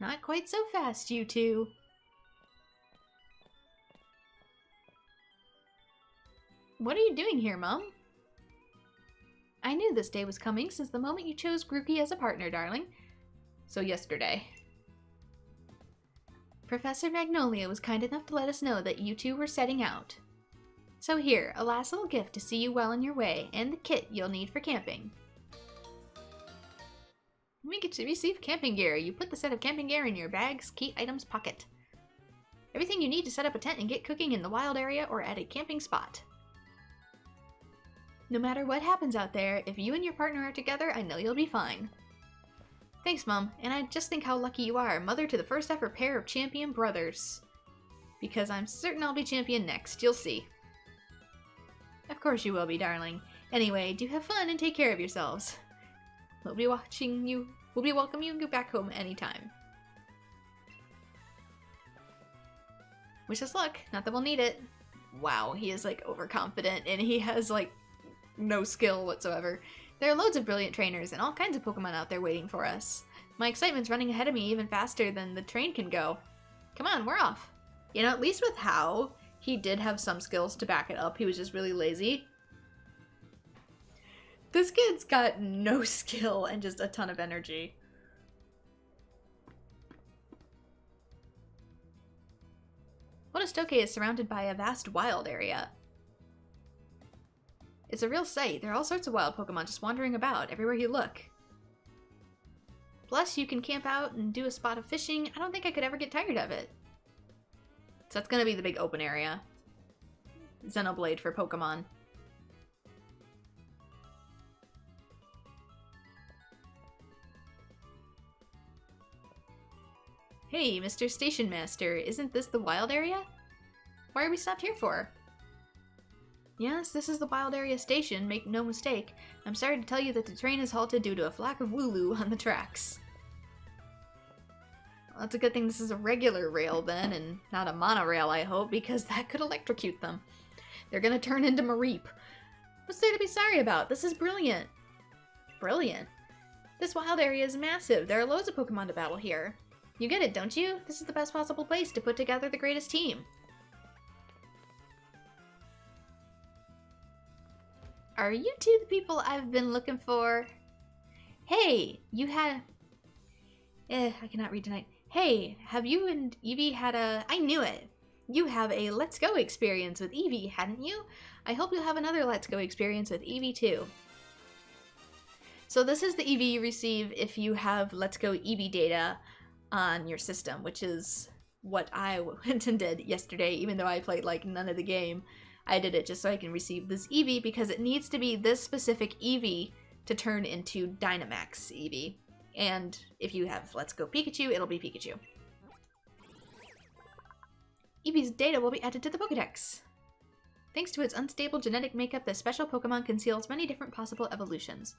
Not quite so fast, you two. What are you doing here, Mom? I knew this day was coming since the moment you chose Grookey as a partner, darling. So yesterday. Professor Magnolia was kind enough to let us know that you two were setting out. So here, a last little gift to see you well on your way, and the kit you'll need for camping. When you get to receive camping gear, you put the set of camping gear in your bag's key items pocket. Everything you need to set up a tent and get cooking in the wild area or at a camping spot. No matter what happens out there, if you and your partner are together, I know you'll be fine. Thanks, Mom, and I just think how lucky you are, mother to the first ever pair of champion brothers. Because I'm certain I'll be champion next, you'll see. Of course you will be, darling. Anyway, do have fun and take care of yourselves. We'll be welcoming you back home anytime. Wish us luck, not that we'll need it. Wow, he is like overconfident and he has like no skill whatsoever. There are loads of brilliant trainers and all kinds of Pokemon out there waiting for us. My excitement's running ahead of me even faster than the train can go. Come on, we're off. You know, at least with How, he did have some skills to back it up. He was just really lazy. This kid's got no skill and just a ton of energy. Monostoke is surrounded by a vast wild area. It's a real sight. There are all sorts of wild Pokemon just wandering about everywhere you look. Plus, you can camp out and do a spot of fishing. I don't think I could ever get tired of it. So that's gonna be the big open area. Xenoblade for Pokemon. Hey, Mr. Station Master, isn't this the wild area? Why are we stopped here for? Yes, this is the wild area station, make no mistake. I'm sorry to tell you that the train is halted due to a flock of Wooloo on the tracks. Well, that's a good thing this is a regular rail then, and not a monorail, I hope, because that could electrocute them. They're gonna turn into Mareep. What's there to be sorry about? This is brilliant. Brilliant? This wild area is massive. There are loads of Pokemon to battle here. You get it, don't you? This is the best possible place to put together the greatest team. Are you two the people I've been looking for? Hey, you had... I cannot read tonight. Hey, have you and Eevee had a... I knew it! You have a Let's Go experience with Eevee, hadn't you? I hope you'll have another Let's Go experience with Eevee too. So this is the Eevee you receive if you have Let's Go Eevee data on your system, which is what I went and did yesterday, even though I played like none of the game. I did it just so I can receive this Eevee because it needs to be this specific Eevee to turn into Dynamax Eevee. And if you have Let's Go Pikachu, it'll be Pikachu. Eevee's data will be added to the Pokédex. Thanks to its unstable genetic makeup, this special Pokemon conceals many different possible evolutions.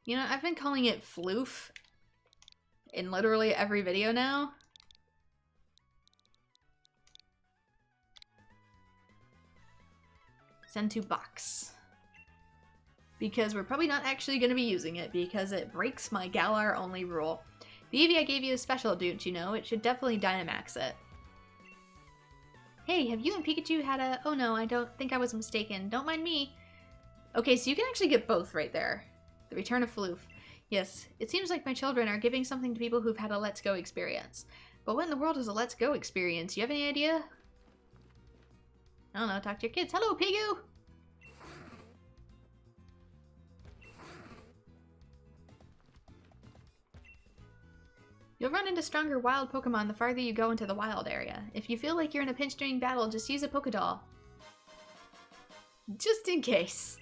You know, I've been calling it Floof in literally every video now. Send to box. Because we're probably not actually going to be using it because it breaks my Galar-Only rule. The Eevee I gave you is special, don't you know? It should definitely Dynamax it. Hey, have you and Pikachu had a... Oh no, I don't think I was mistaken. Don't mind me. Okay, so you can actually get both right there. The return of Floof. Yes, it seems like my children are giving something to people who've had a Let's Go experience. But what in the world is a Let's Go experience? Do you have any idea? I don't know, talk to your kids. Hello, Pigu! You'll run into stronger wild Pokemon the farther you go into the wild area. If you feel like you're in a pinch during battle, just use a Pokédoll. Just in case.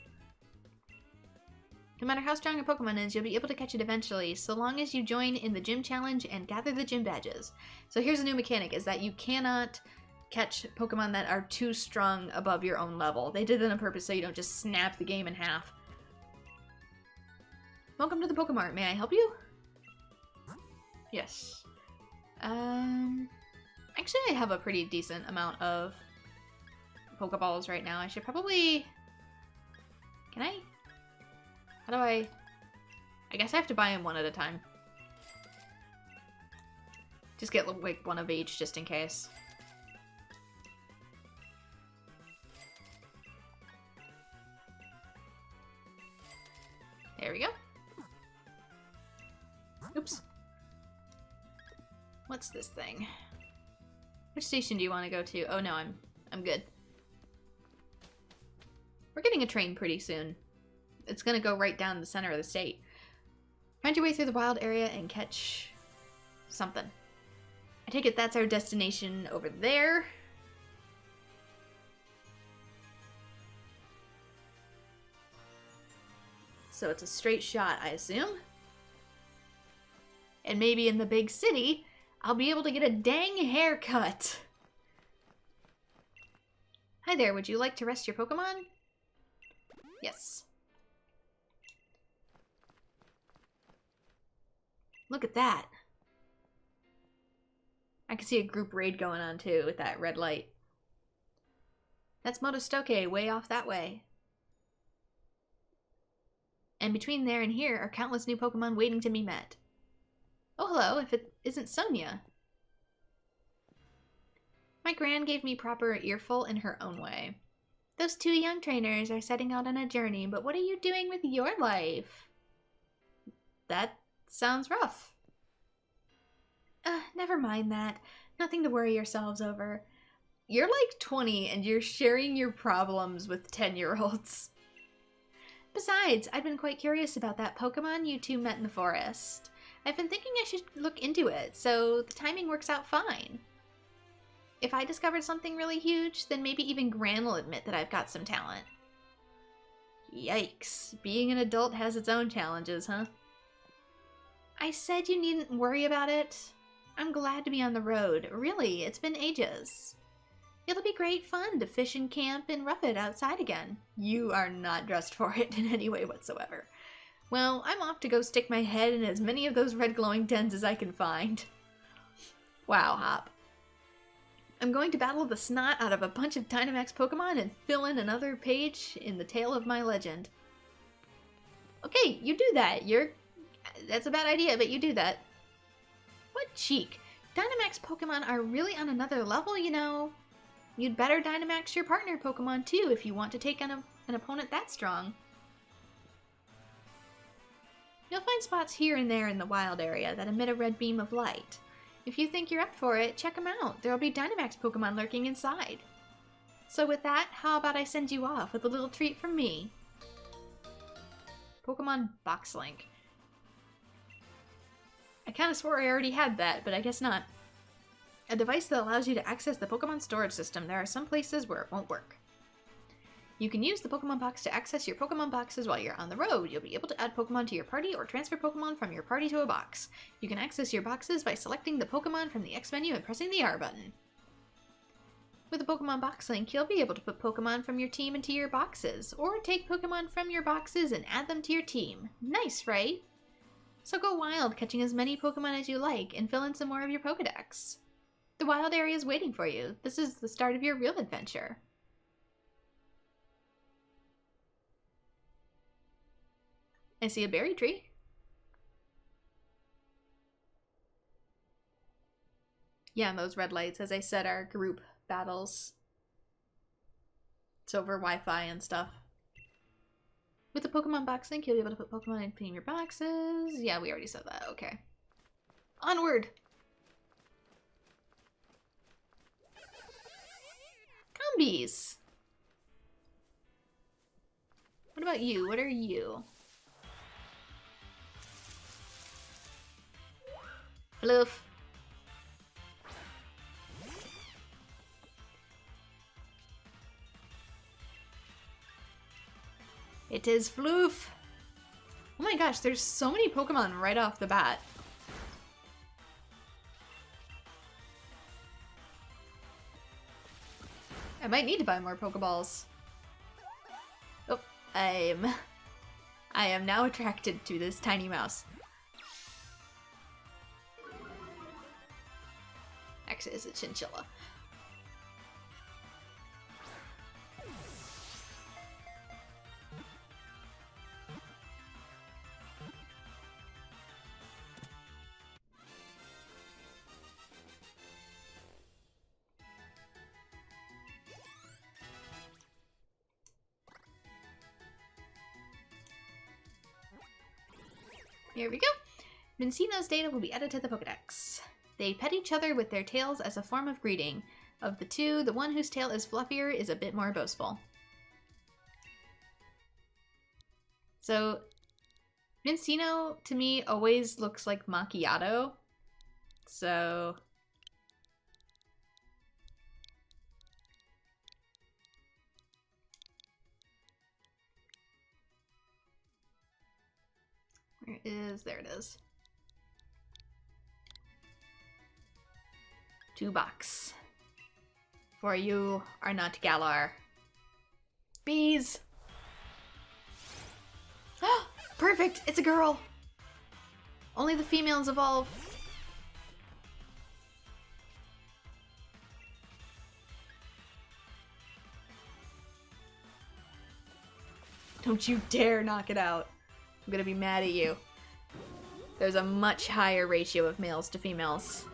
No matter how strong a Pokemon is, you'll be able to catch it eventually, so long as you join in the gym challenge and gather the gym badges. So here's a new mechanic, is that you cannot catch Pokemon that are too strong above your own level. They did that on purpose so you don't just snap the game in half. Welcome to the Pokemart. May I help you? Yes. Actually I have a pretty decent amount of Pokeballs right now. I should probably... Can I? How do I... I guess I have to buy them one at a time. Just get like one of each just in case. There we go. Oops. What's this thing? Which station do you want to go to? Oh no, I'm good. We're getting a train pretty soon. It's gonna go right down the center of the state. Find your way through the wild area and catch something. I take it that's our destination over there. So it's a straight shot, I assume. And maybe in the big city, I'll be able to get a dang haircut. Hi there, would you like to rest your Pokemon? Yes. Look at that. I can see a group raid going on too with that red light. That's Motostoke way off that way. And between there and here are countless new Pokemon waiting to be met. Oh, hello, if it isn't Sonia. My gran gave me proper earful in her own way. Those two young trainers are setting out on a journey, but what are you doing with your life? That sounds rough. Never mind that. Nothing to worry yourselves over. You're like 20 and you're sharing your problems with 10-year-olds. Besides, I've been quite curious about that Pokemon you two met in the forest. I've been thinking I should look into it, so the timing works out fine. If I discovered something really huge, then maybe even Gran will admit that I've got some talent. Yikes. Being an adult has its own challenges, huh? I said you needn't worry about it. I'm glad to be on the road. Really, it's been ages. It'll be great fun to fish and camp and rough it outside again. You are not dressed for it in any way whatsoever. Well, I'm off to go stick my head in as many of those red glowing dens as I can find. Wow, Hop. I'm going to battle the snot out of a bunch of Dynamax Pokemon and fill in another page in the tale of my legend. Okay, you do that. That's a bad idea, but you do that. What cheek. Dynamax Pokemon are really on another level, you know. You'd better Dynamax your partner Pokemon too if you want to take on an opponent that strong. You'll find spots here and there in the wild area that emit a red beam of light. If you think you're up for it, check them out. There'll be Dynamax Pokemon lurking inside. So with that, how about I send you off with a little treat from me? Pokemon Box Link. I kind of swore I already had that, but I guess not. A device that allows you to access the Pokemon storage system. There are some places where it won't work. You can use the Pokemon Box to access your Pokemon boxes while you're on the road. You'll be able to add Pokemon to your party or transfer Pokemon from your party to a box. You can access your boxes by selecting the Pokemon from the X menu and pressing the R button. With the Pokemon Box Link, you'll be able to put Pokemon from your team into your boxes, or take Pokemon from your boxes and add them to your team. Nice, right? So go wild, catching as many Pokemon as you like, and fill in some more of your Pokedex. The wild area is waiting for you. This is the start of your real adventure. I see a berry tree. Yeah, and those red lights, as I said, are group battles. It's over Wi-Fi and stuff. With the Pokemon Box Link, you'll be able to put Pokemon in your boxes. Yeah, we already said that. Okay. Onward! Combies! What about you? What are you? Fluff. It is Floof. Oh my gosh, there's so many Pokemon right off the bat. I might need to buy more Pokeballs. Oh, I am now attracted to this tiny mouse. Actually, it's a chinchilla. Here we go. Mincino's data will be added to the Pokedex. They pet each other with their tails as a form of greeting. Of the two, the one whose tail is fluffier is a bit more boastful. So, Mincino, to me, always looks like macchiato. So... where is... there it is. 2 box. For you are not Galar. Bees! Perfect! It's a girl! Only the females evolve. Don't you dare knock it out. I'm gonna be mad at you. There's a much higher ratio of males to females.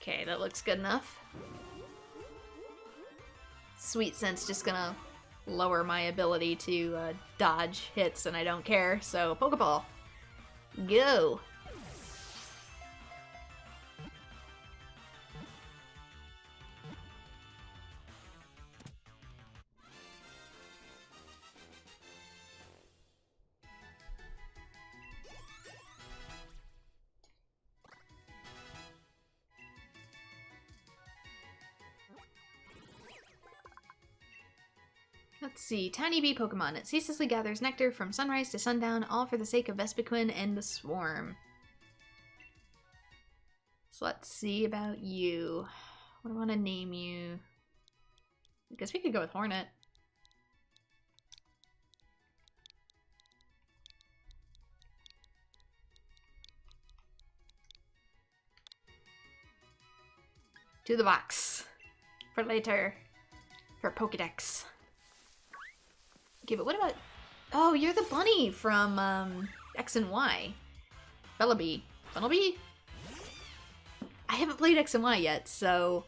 Okay, that looks good enough. Sweet Scent's just gonna lower my ability to dodge hits, and I don't care, so Pokeball. Go! Let's see. Tiny bee Pokemon. It ceaselessly gathers nectar from sunrise to sundown, all for the sake of Vespiquen and the swarm. So let's see about you. What do I want to name you? I guess we could go with Hornet. To the box. For later. For Pokedex. Okay, but what about... oh, you're the bunny from X and Y. Bellabee. Bunnelby? I haven't played X and Y yet, so...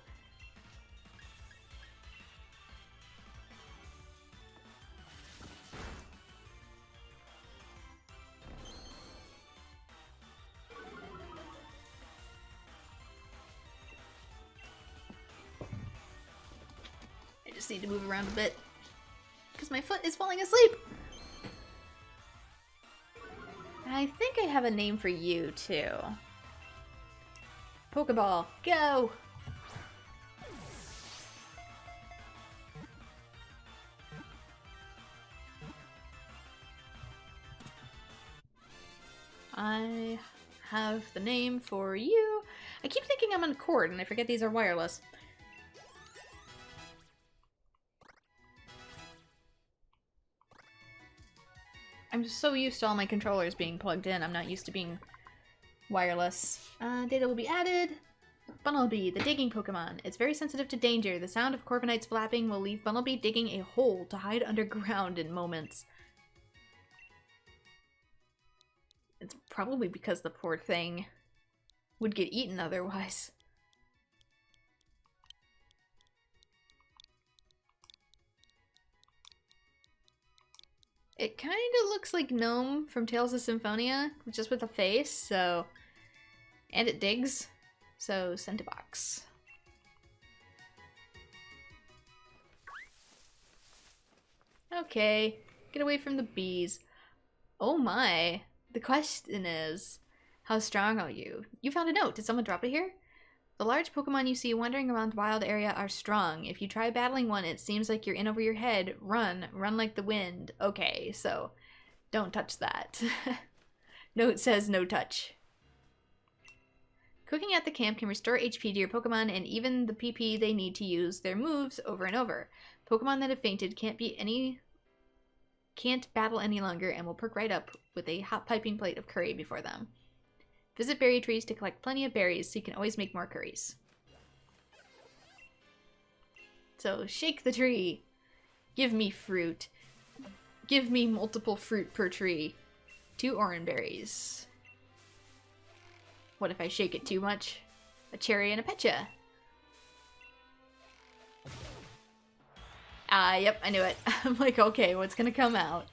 I just need to move around a bit. Because my foot is falling asleep. I think I have a name for you, too. Pokeball, go! I have the name for you. I keep thinking I'm on cord, and I forget these are wireless. I'm just so used to all my controllers being plugged in. I'm not used to being wireless. Data will be added. Bunnelby, the digging Pokemon. It's very sensitive to danger. The sound of Corviknight's flapping will leave Bunnelby digging a hole to hide underground in moments. It's probably because the poor thing would get eaten otherwise. It kind of looks like Gnome from Tales of Symphonia, just with a face, so... and it digs, so send to box. Okay, get away from the bees. Oh my, the question is, how strong are you? You found a note, did someone drop it here? The large Pokemon you see wandering around the wild area are strong. If you try battling one, it seems like you're in over your head. Run. Run like the wind. Okay, so don't touch that. Note says no touch. Cooking at the camp can restore HP to your Pokemon and even the PP they need to use their moves over and over. Pokemon that have fainted can't battle any longer and will perk right up with a hot piping plate of curry before them. Visit berry trees to collect plenty of berries so you can always make more curries. So, shake the tree. Give me fruit. Give me multiple fruit per tree. 2 orange berries. What if I shake it too much? A cherry and a petcha. Yep, I knew it. I'm like, okay, what's gonna come out?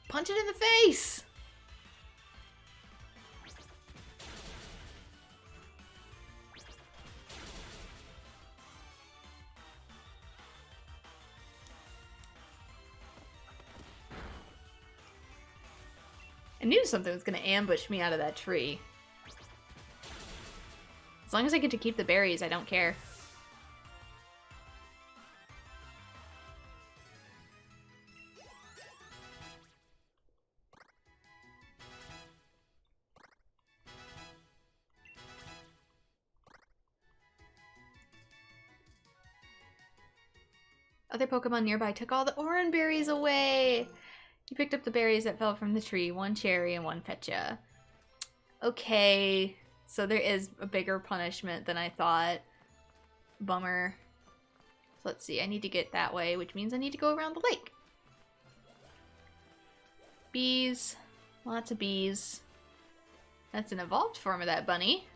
Punch it in the face! I knew something was gonna ambush me out of that tree. As long as I get to keep the berries, I don't care. Other Pokemon nearby took all the orange berries away. You picked up the berries that fell from the tree, 1 cherry and 1 petcha. Okay, so there is a bigger punishment than I thought. Bummer. So let's see, I need to get that way, which means I need to go around the lake. Bees. Lots of bees. That's an evolved form of that bunny.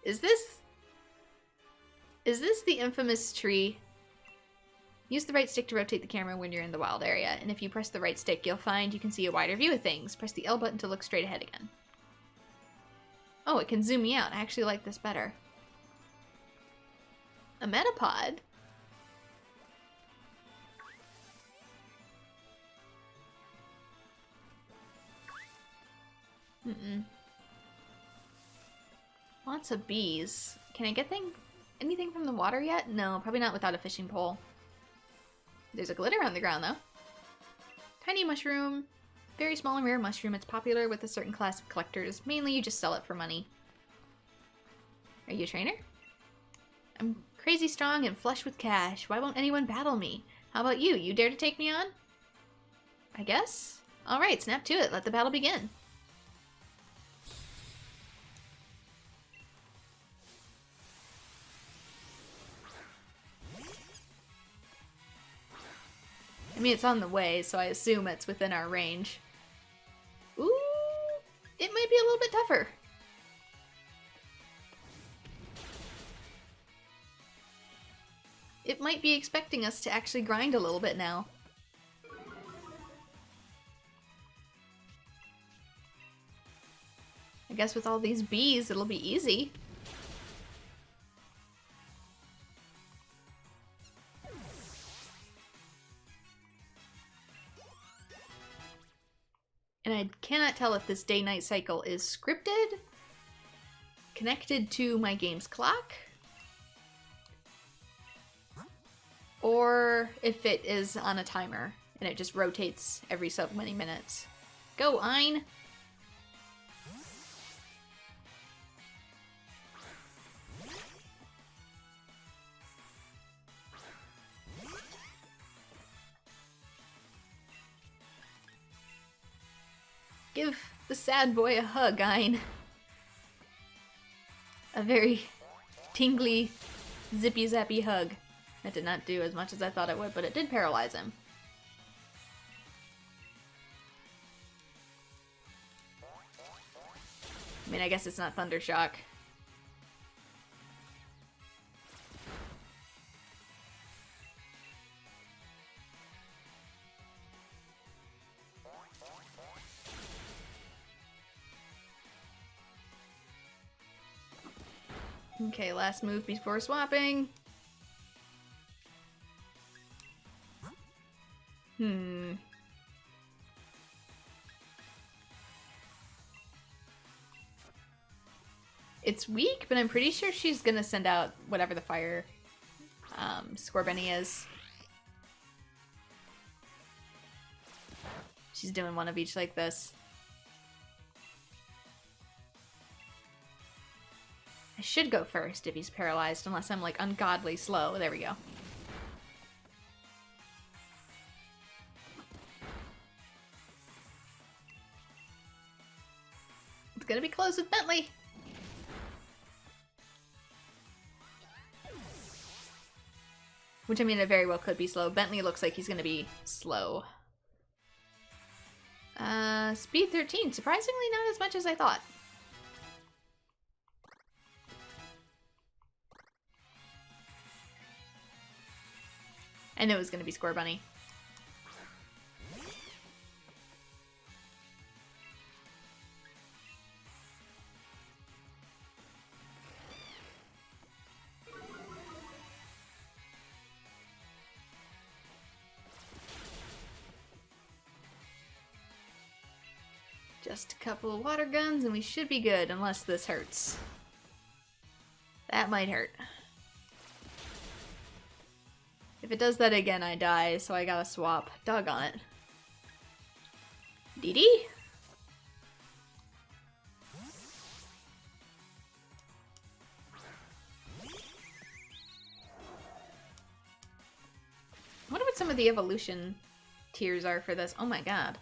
Is this the infamous tree? Use the right stick to rotate the camera when you're in the wild area, and if you press the right stick, you'll find you can see a wider view of things. Press the L button to look straight ahead again. Oh, it can zoom me out. I actually like this better. A Metapod? Lots of bees. Can I get anything from the water yet? No, probably not without a fishing pole. There's a glitter on the ground, though. Tiny mushroom. Very small and rare mushroom. It's popular with a certain class of collectors. Mainly, you just sell it for money. Are you a trainer? I'm crazy strong and flush with cash. Why won't anyone battle me? How about you? You dare to take me on? I guess? Alright, snap to it. Let the battle begin. I mean, it's on the way, so I assume it's within our range. Ooh, it might be a little bit tougher. It might be expecting us to actually grind a little bit now. I guess with all these bees, it'll be easy. And I cannot tell if this day-night cycle is scripted, connected to my game's clock, or if it is on a timer and it just rotates every so many minutes. Go, Ein! Give the sad boy a hug, Ein. A very tingly, zippy-zappy hug. That did not do as much as I thought it would, but it did paralyze him. I mean, I guess it's not Thunder Shock. Okay, last move before swapping. It's weak, but I'm pretty sure she's gonna send out whatever the fire Scorbunny is. She's doing one of each like this. I should go first if he's paralyzed, unless I'm like ungodly slow. There we go. It's gonna be close with Bentley. Which, I mean, it very well could be slow. Bentley looks like he's gonna be slow. Speed 13. Surprisingly not as much as I thought. I knew it was going to be Score Bunny. Just a couple of water guns and we should be good, unless this hurts. That might hurt. If it does that again, I die, so I gotta swap. Doggone it. Dee Dee? I wonder what some of the evolution tiers are for this. Oh my god.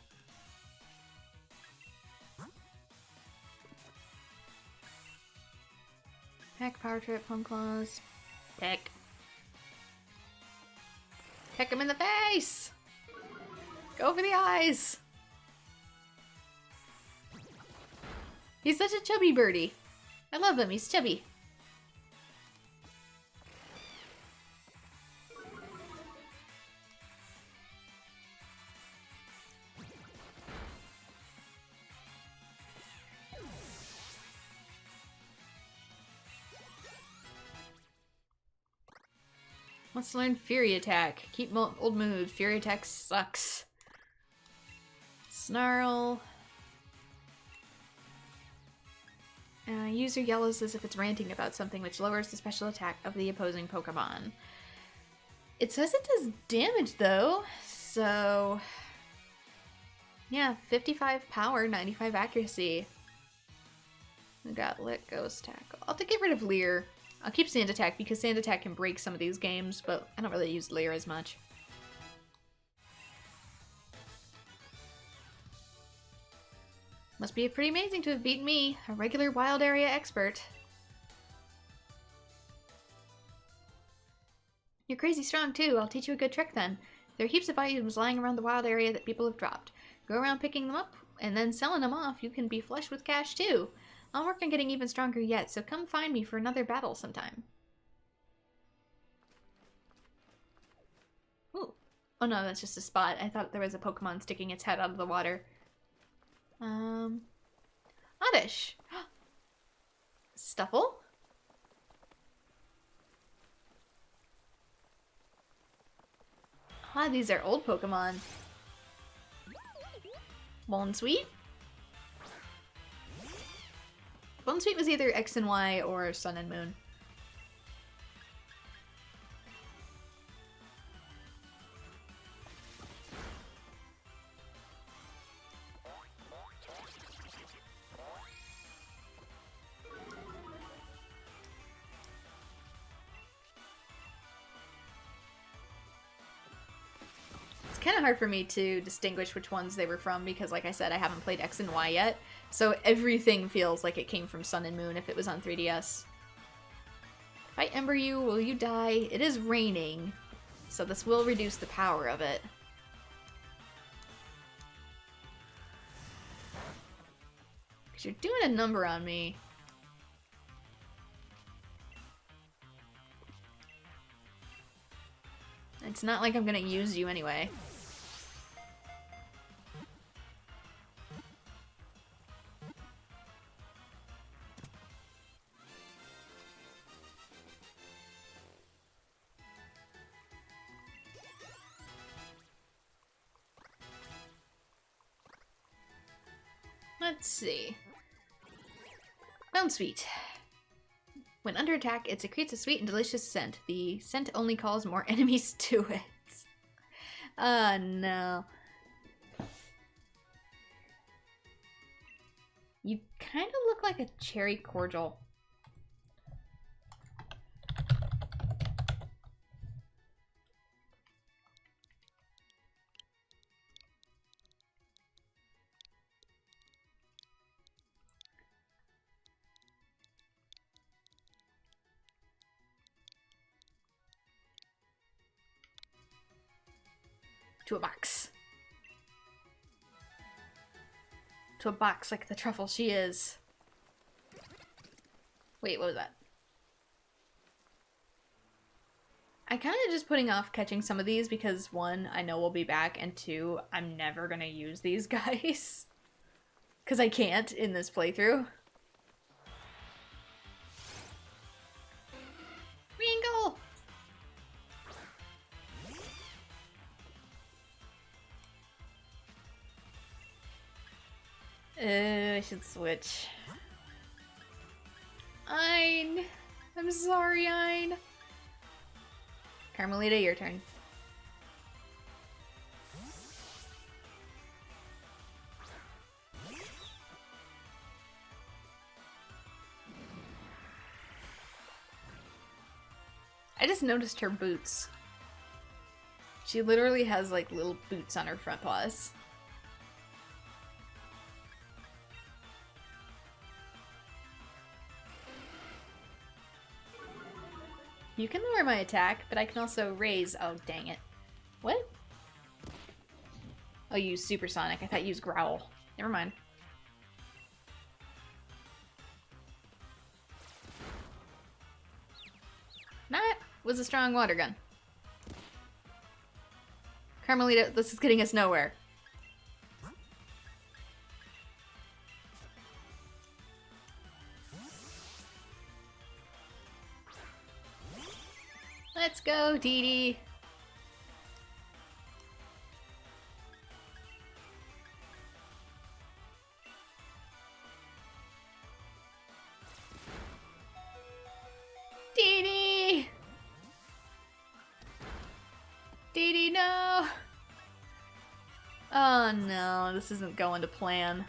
Peck, Power Trip, Home Claws. Peck. Peck him in the face! Go for the eyes! He's such a chubby birdie. I love him, he's chubby. Wants to learn Fury Attack. Keep old moves. Fury Attack sucks. Snarl. User yells as if it's ranting about something, which lowers the special attack of the opposing Pokemon. It says it does damage though, so... yeah, 55 power, 95 accuracy. We got Let Ghost Tackle. I'll have to get rid of Leer. I'll keep Sand Attack because Sand Attack can break some of these games, but I don't really use Leer as much. Must be pretty amazing to have beaten me, a regular wild area expert. You're crazy strong too. I'll teach you a good trick then. There are heaps of items lying around the wild area that people have dropped. Go around picking them up and then selling them off. You can be flush with cash too. I'll work on getting even stronger yet, so come find me for another battle sometime. Ooh. Oh no, that's just a spot. I thought there was a Pokemon sticking its head out of the water. Oddish. Stuffle? Ah, these are old Pokemon. Bone Sweet? Bone Sweet was either X and Y or Sun and Moon. It's kind of hard for me to distinguish which ones they were from because, like I said, I haven't played X and Y yet. So everything feels like it came from Sun and Moon if it was on 3DS. If I Ember you, will you die? It is raining, so this will reduce the power of it. Because you're doing a number on me. It's not like I'm gonna use you anyway. Let's see. Bone Sweet. When under attack, it secretes a sweet and delicious scent. The scent only calls more enemies to it. No. You kind of look like a cherry cordial. To a box. To a box like the truffle she is. Wait, what was that? I'm kind of just putting off catching some of these because, one, I know we'll be back, and two, I'm never gonna use these guys. Because I can't in this playthrough. Ringle! I should switch. Ein! I'm sorry, Ein. Carmelita, your turn. I just noticed her boots. She literally has like little boots on her front paws. You can lower my attack, but I can also raise. Oh, dang it. What? Oh, you use Supersonic. I thought you used Growl. Never mind. That was a strong water gun. Carmelita, this is getting us nowhere. Let's go, Dee Dee. Dee Dee! Dee Dee, no! Oh no, this isn't going to plan.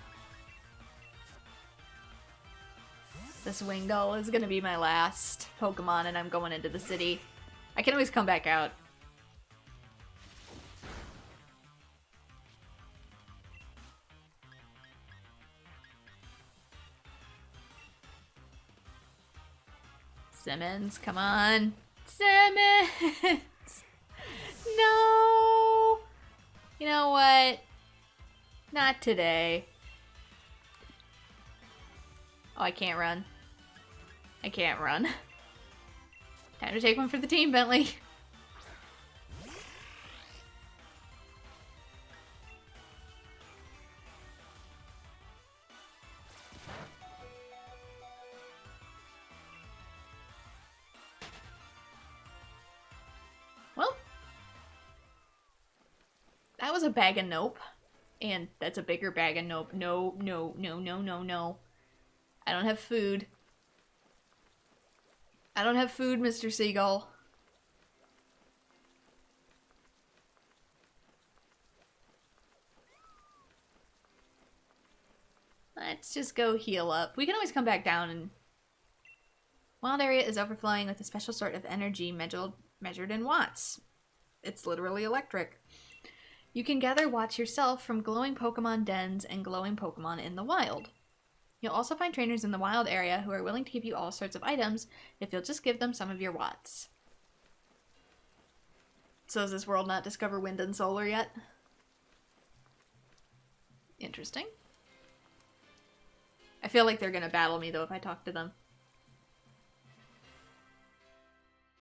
This Wingull is gonna be my last Pokemon and I'm going into the city. I can always come back out. Simmons, come on. Simmons! No! You know what? Not today. Oh, I can't run. I can't run. Time to take one for the team, Bentley. Well, that was a bag of nope. And that's a bigger bag of nope. No, no, no, no, no, no. I don't have food. I don't have food, Mr. Seagull. Let's just go heal up. We can always come back down and... Wild area is overflowing with a special sort of energy measured in watts. It's literally electric. You can gather watts yourself from glowing Pokemon dens and glowing Pokemon in the wild. You'll also find trainers in the wild area who are willing to give you all sorts of items if you'll just give them some of your watts. So has this world not discovered wind and solar yet? Interesting. I feel like they're gonna battle me though if I talk to them.